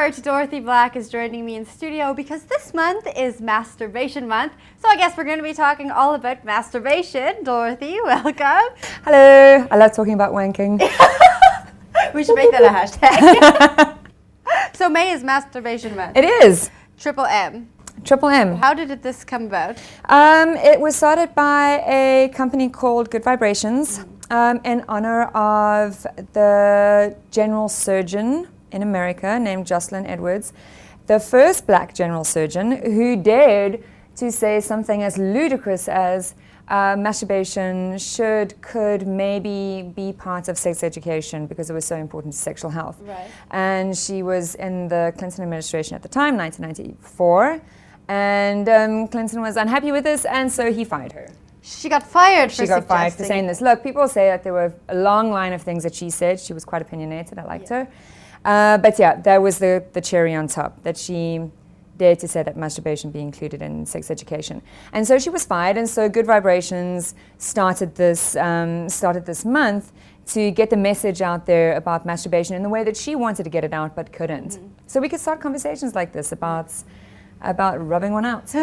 Sexpert Dorothy Black is joining me in studio because this month is Masturbation Month. So I guess we're going to be talking all about masturbation. Dorothy, welcome. Hello. I love talking about wanking. We should make that a hashtag. So May is Masturbation Month. It is. Triple M. Triple M. How did this come about? It was started by a company called Good Vibrations in honor of the general surgeon in America named Jocelyn Edwards, the first black general surgeon who dared to say something as ludicrous as masturbation could maybe be part of sex education because it was so important to sexual health. Right. And she was in the Clinton administration at the time, 1994, and Clinton was unhappy with this, and so he fired her. She got fired for She got fired for suggesting- saying this. Look, people say that there were a long line of things that she said. She was quite opinionated. I liked her. But yeah, that was the cherry on top, that she dared to say that masturbation be included in sex education. And so she was fired, and so Good Vibrations started this month to get the message out there about masturbation in the way that she wanted to get it out but couldn't. Mm-hmm. So we could start conversations like this about rubbing one out.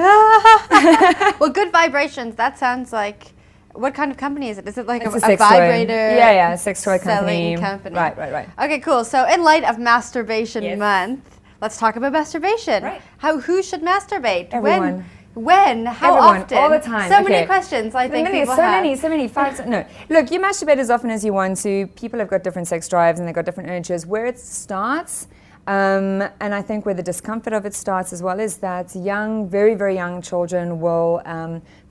Well, Good Vibrations, that sounds like... What kind of company is it? Is it like It's a sex vibrator? toy. Yeah, sex toy selling company. Right. Okay, cool. So in light of Masturbation Yes. Month, let's talk about masturbation. Right. Who should masturbate? Everyone. When? How Everyone, often? all the time. So Okay. many questions I think people have. So many facts. No, look, you masturbate as often as you want to. People have got different sex drives and they've got different urges. Where it starts, and I think where the discomfort of it starts as well, is that very, very young children will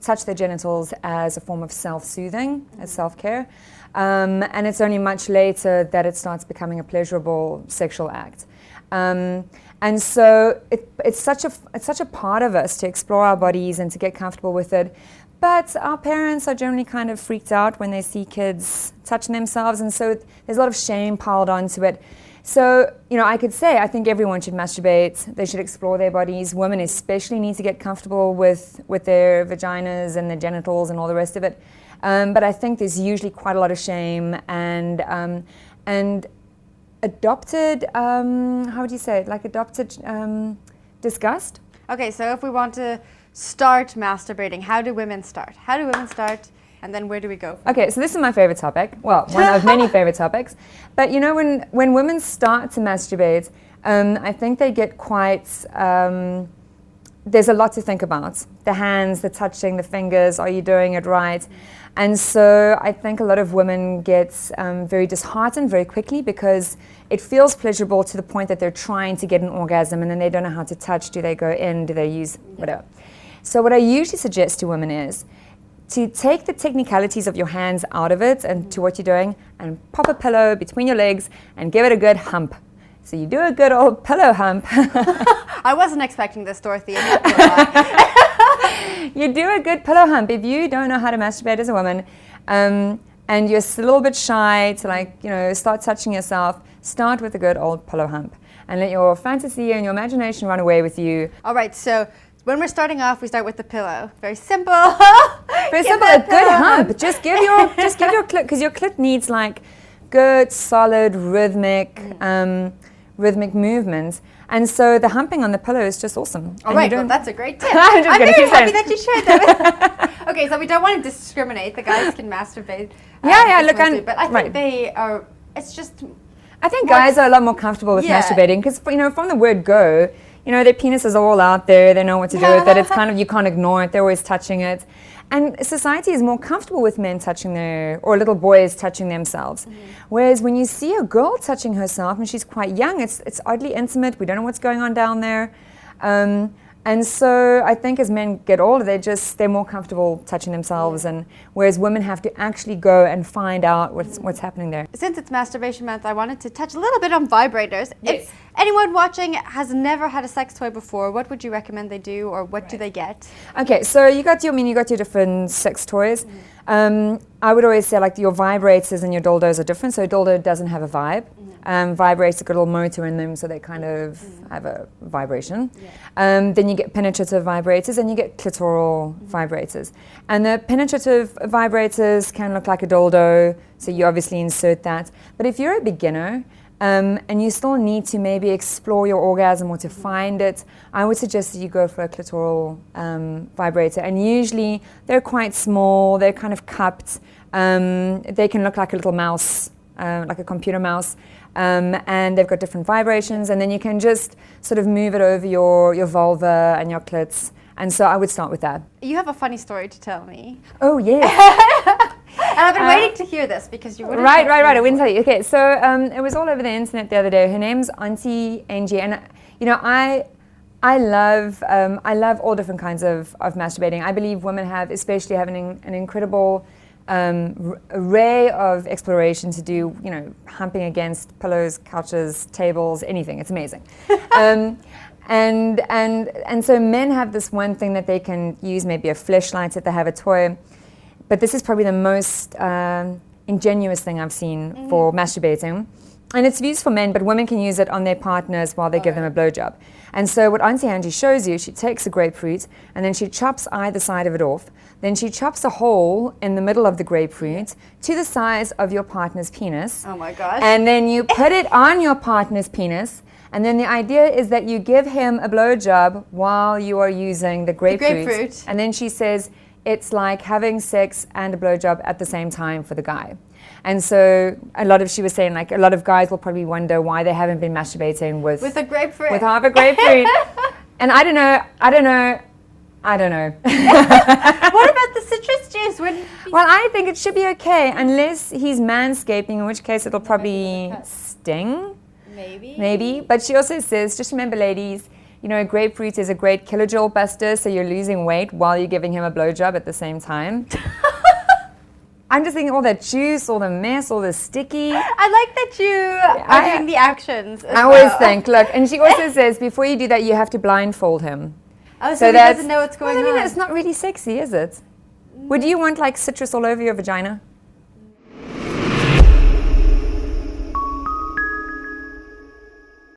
touch their genitals as a form of self-soothing, as self-care. And it's only much later that it starts becoming a pleasurable sexual act. And so it's such a part of us to explore our bodies and to get comfortable with it. But our parents are generally kind of freaked out when they see kids touching themselves, and so there's a lot of shame piled onto it. So, I could say I think everyone should masturbate. They should explore their bodies. Women especially need to get comfortable with their vaginas and their genitals and all the rest of it. But I think there's usually quite a lot of shame and adopted, how would you say it? Like adopted disgust? Okay, so if we want to start masturbating, how do women start? And then where do we go? Okay, so this is my favorite topic. Well, one of many favorite topics. But when women start to masturbate, I think they get quite, there's a lot to think about. The hands, the touching, the fingers, are you doing it right? And so I think a lot of women get very disheartened very quickly because it feels pleasurable to the point that they're trying to get an orgasm and then they don't know how to touch. Do they go in? Do they use whatever? So what I usually suggest to women is to take the technicalities of your hands out of it and to what you're doing and pop a pillow between your legs and give it a good hump. So you do a good old pillow hump. I wasn't expecting this, Dorothy. I'm not gonna lie. You do a good pillow hump. If you don't know how to masturbate as a woman and you're a little bit shy to start touching yourself, start with a good old pillow hump and let your fantasy and your imagination run away with you. All right, so when we're starting off, we start with the pillow. Very simple. Very simple. A good hump. Just give your clit, because your clit needs like good, solid, rhythmic movements. And so the humping on the pillow is just awesome. All right, well, that's a great tip. I'm very happy that you shared that. Okay, so we don't want to discriminate. The guys can masturbate. Look, but I think they are. It's just. I think guys are a lot more comfortable with masturbating because from the word go. Their penises are all out there. They know what to do with it. It's kind of, you can't ignore it. They're always touching it. And society is more comfortable with men touching or little boys touching themselves. Mm-hmm. Whereas when you see a girl touching herself and she's quite young, it's oddly intimate. We don't know what's going on down there. And so I think as men get older, they're more comfortable touching themselves, and whereas women have to actually go and find out what's happening there. Since it's Masturbation Month, I wanted to touch a little bit on vibrators. Yes. If anyone watching has never had a sex toy before, what would you recommend they do, or what do they get? Okay, so you got your different sex toys. I would always say your vibrators and your dildos are different. So a dildo doesn't have a vibe. Vibrators got a little motor in them, so they kind of have a vibration. Yeah. Then you get penetrative vibrators and you get clitoral vibrators. And the penetrative vibrators can look like a dildo, so you obviously insert that. But if you're a beginner, and you still need to maybe explore your orgasm or to find it, I would suggest that you go for a clitoral vibrator. And usually they're quite small, they're kind of cupped, they can look like a little mouse, like a computer mouse, and they've got different vibrations, and then you can just sort of move it over your vulva and your clits. And so I would start with that. You have a funny story to tell me. Oh, yes. And I've been waiting to hear this because you wouldn't. Right. I wouldn't tell you. Okay, so it was all over the internet the other day. Her name's Auntie Angie, and I love all different kinds of masturbating. I believe women have, especially having an incredible array of exploration to do. Humping against pillows, couches, tables, anything. It's amazing. And so men have this one thing that they can use, maybe a fleshlight if they have a toy. But this is probably the most ingenuous thing I've seen for masturbating. And it's used for men, but women can use it on their partners while they give them a blowjob. And so what Auntie Angie shows you, she takes a grapefruit and then she chops either side of it off. Then she chops a hole in the middle of the grapefruit to the size of your partner's penis. Oh my gosh. And then you put it on your partner's penis. And then the idea is that you give him a blowjob while you are using the grapefruit. And then she says, it's like having sex and a blowjob at the same time for the guy. And so she was saying, like, a lot of guys will probably wonder why they haven't been masturbating with a grapefruit. With half a grapefruit. And I don't know. What about the citrus juice? Well, I think it should be okay, unless he's manscaping, in which case it'll probably sting. Maybe. But she also says, just remember, ladies, grapefruit is a great kilojoule buster, so you're losing weight while you're giving him a blowjob at the same time. I'm just thinking all that juice, all the mess, all the sticky. I like that you are doing the actions. I always think, look, and she also says, before you do that, you have to blindfold him. Oh, so he doesn't know what's going on. It's not really sexy, is it? Would you want like citrus all over your vagina?